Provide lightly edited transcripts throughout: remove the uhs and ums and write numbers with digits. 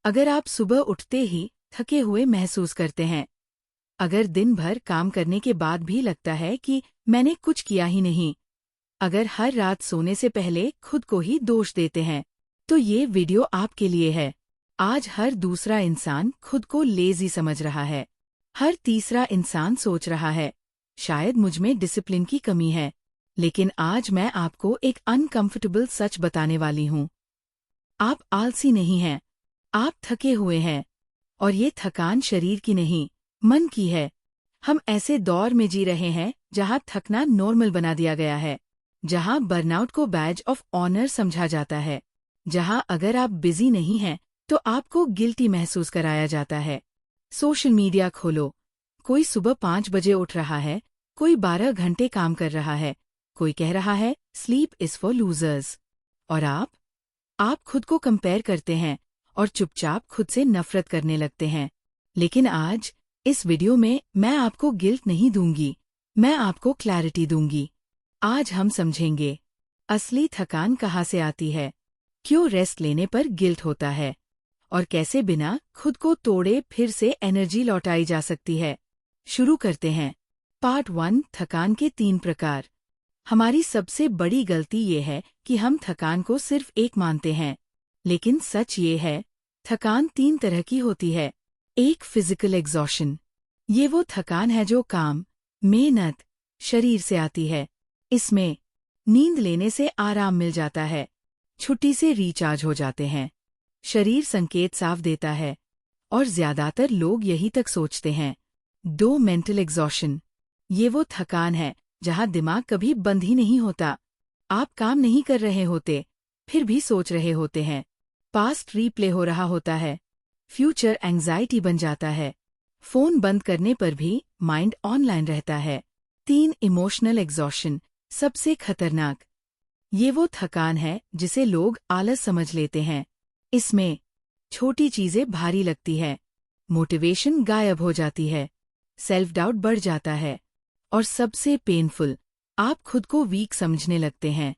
अगर आप सुबह उठते ही थके हुए महसूस करते हैं, अगर दिन भर काम करने के बाद भी लगता है कि मैंने कुछ किया ही नहीं, अगर हर रात सोने से पहले खुद को ही दोष देते हैं, तो ये वीडियो आपके लिए है। आज हर दूसरा इंसान खुद को लेजी समझ रहा है। हर तीसरा इंसान सोच रहा है, शायद मुझ में डिसिप्लिन की कमी है। लेकिन आज मैं आपको एक अनकंफर्टेबल सच बताने वाली हूँ। आप आलसी नहीं हैं, आप थके हुए हैं। और ये थकान शरीर की नहीं, मन की है। हम ऐसे दौर में जी रहे हैं जहाँ थकना नॉर्मल बना दिया गया है, जहाँ बर्नआउट को बैज ऑफ ऑनर समझा जाता है, जहाँ अगर आप बिजी नहीं हैं तो आपको गिल्टी महसूस कराया जाता है। सोशल मीडिया खोलो, कोई सुबह 5 बजे उठ रहा है, कोई 12 घंटे काम कर रहा है, कोई कह रहा है स्लीप इज फॉर लूजर्स। और आप खुद को कंपेयर करते हैं और चुपचाप खुद से नफरत करने लगते हैं। लेकिन आज इस वीडियो में मैं आपको गिल्ट नहीं दूंगी, मैं आपको क्लैरिटी दूंगी। आज हम समझेंगे असली थकान कहाँ से आती है, क्यों रेस्ट लेने पर गिल्ट होता है, और कैसे बिना खुद को तोड़े फिर से एनर्जी लौटाई जा सकती है। शुरू करते हैं। पार्ट 1, थकान के 3 प्रकार। हमारी सबसे बड़ी गलती ये है कि हम थकान को सिर्फ एक मानते हैं, लेकिन सच ये है, थकान 3 तरह की होती है। एक, फिजिकल एग्जॉशन। ये वो थकान है जो काम, मेहनत, शरीर से आती है। इसमें नींद लेने से आराम मिल जाता है, छुट्टी से रिचार्ज हो जाते हैं, शरीर संकेत साफ देता है, और ज्यादातर लोग यही तक सोचते हैं। 2, मेंटल एग्जॉशन। ये वो थकान है जहाँ दिमाग कभी बंद ही नहीं होता। आप काम नहीं कर रहे होते, फिर भी सोच रहे होते हैं। पास्ट रीप्ले हो रहा होता है, फ्यूचर एंग्जाइटी बन जाता है। फोन बंद करने पर भी माइंड ऑनलाइन रहता है। 3, इमोशनल एग्जॉशन, सबसे खतरनाक। ये वो थकान है जिसे लोग आलस समझ लेते हैं। इसमें छोटी चीजें भारी लगती है, मोटिवेशन गायब हो जाती है, सेल्फ डाउट बढ़ जाता है, और सबसे पेनफुल, आप खुद को वीक समझने लगते हैं।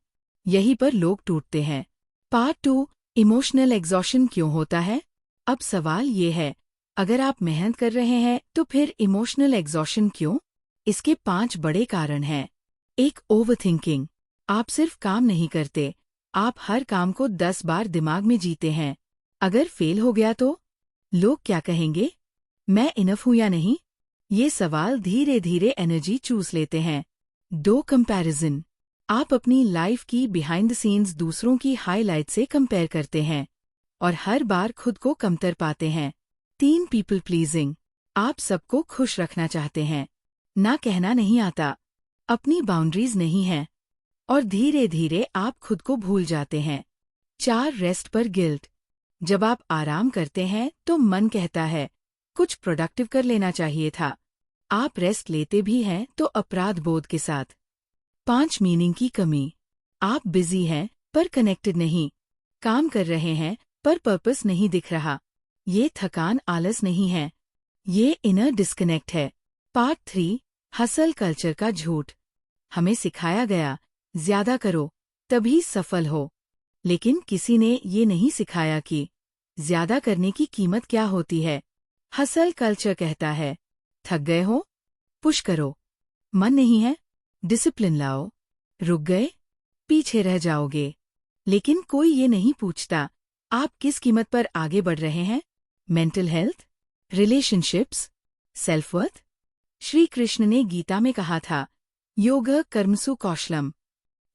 यहीं पर लोग टूटते हैं। पार्ट 2, इमोशनल एग्जॉशन क्यों होता है? अब सवाल ये है, अगर आप मेहनत कर रहे हैं तो फिर इमोशनल एग्जॉशन क्यों? इसके 5 बड़े कारण हैं। 1, ओवरथिंकिंग। आप सिर्फ काम नहीं करते, आप हर काम को 10 बार दिमाग में जीते हैं। अगर फेल हो गया तो लोग क्या कहेंगे, मैं इनफ हूं या नहीं? ये सवाल धीरे धीरे एनर्जी चूस लेते हैं। 2, कंपैरिजन। आप अपनी लाइफ की बिहाइंड द सीन्स दूसरों की हाईलाइट से कंपेयर करते हैं और हर बार खुद को कमतर पाते हैं। 3, पीपल प्लीजिंग। आप सबको खुश रखना चाहते हैं, ना कहना नहीं आता, अपनी बाउंड्रीज नहीं हैं, और धीरे धीरे आप खुद को भूल जाते हैं। 4, रेस्ट पर गिल्ट। जब आप आराम करते हैं तो मन कहता है कुछ प्रोडक्टिव कर लेना चाहिए था। आप रेस्ट लेते भी हैं तो अपराध बोध के साथ। 5, मीनिंग की कमी। आप बिजी हैं पर कनेक्टेड नहीं, काम कर रहे हैं पर पर्पस नहीं दिख रहा। ये थकान आलस नहीं है, ये इनर डिस्कनेक्ट है। पार्ट 3, हसल कल्चर का झूठ। हमें सिखाया गया ज्यादा करो तभी सफल हो, लेकिन किसी ने ये नहीं सिखाया कि ज्यादा करने की कीमत क्या होती है। हसल कल्चर कहता है थक गए हो, पुश करो, मन नहीं है, डिसिप्लिन लाओ, रुक गए, पीछे रह जाओगे। लेकिन कोई ये नहीं पूछता आप किस कीमत पर आगे बढ़ रहे हैं। Mental health, relationships, self worth. Shri Krishna ने गीता में कहा था योग कर्मसु कौशलम।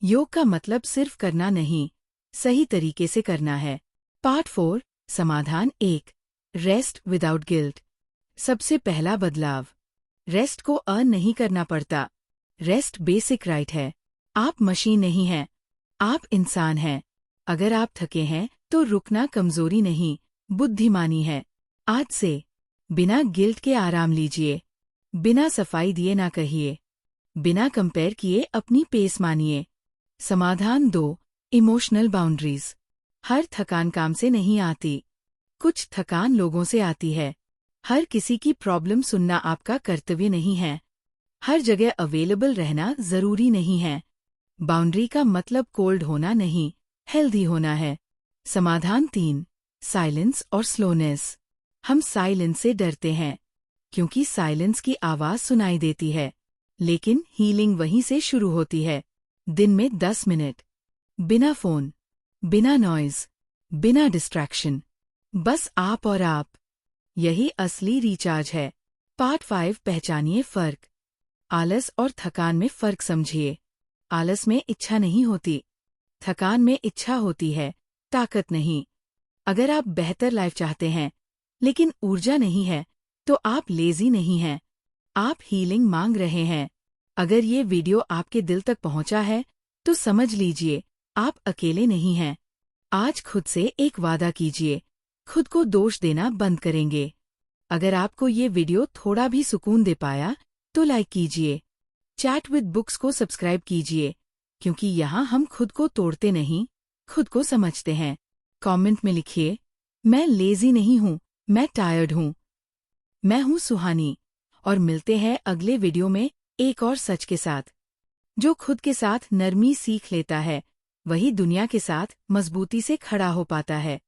योग का मतलब सिर्फ करना नहीं, सही तरीके से करना है। पार्ट 4, समाधान 1, रेस्ट विदाउट गिल्ट। सबसे पहला बदलाव, रेस्ट को अर्न नहीं करना पड़ता। रेस्ट बेसिक राइट है। आप मशीन नहीं हैं, आप इंसान हैं। अगर आप थके हैं तो रुकना कमजोरी नहीं, बुद्धिमानी है। आज से बिना गिल्ट के आराम लीजिए, बिना सफाई दिए ना कहिए, बिना कंपेयर किए अपनी पेस मानिए। समाधान 2, इमोशनल बाउंड्रीज। हर थकान काम से नहीं आती, कुछ थकान लोगों से आती है। हर किसी की प्रॉब्लम सुनना आपका कर्तव्य नहीं है, हर जगह अवेलेबल रहना जरूरी नहीं है। बाउंड्री का मतलब कोल्ड होना नहीं, हेल्दी होना है। समाधान 3, साइलेंस और स्लोनेस। हम साइलेंस से डरते हैं क्योंकि साइलेंस की आवाज सुनाई देती है, लेकिन हीलिंग वहीं से शुरू होती है। दिन में 10 मिनट, बिना फोन, बिना नॉइज, बिना डिस्ट्रैक्शन, बस आप और आप। यही असली रिचार्ज है। पार्ट 5, पहचानिए फर्क। आलस और थकान में फर्क समझिए। आलस में इच्छा नहीं होती, थकान में इच्छा होती है, ताकत नहीं। अगर आप बेहतर लाइफ चाहते हैं लेकिन ऊर्जा नहीं है, तो आप लेजी नहीं हैं, आप हीलिंग मांग रहे हैं। अगर ये वीडियो आपके दिल तक पहुंचा है तो समझ लीजिए आप अकेले नहीं हैं। आज खुद से एक वादा कीजिए, खुद को दोष देना बंद करेंगे। अगर आपको ये वीडियो थोड़ा भी सुकून दे पाया तो लाइक कीजिए। चैट विद बुक्स को सब्सक्राइब कीजिए, क्योंकि यहाँ हम खुद को तोड़ते नहीं, खुद को समझते हैं। कमेंट में लिखिए, मैं लेजी नहीं हूँ, मैं टायर्ड हूँ। मैं हूँ सुहानी, और मिलते हैं अगले वीडियो में एक और सच के साथ। जो खुद के साथ नरमी सीख लेता है, वही दुनिया के साथ मजबूती से खड़ा हो पाता है।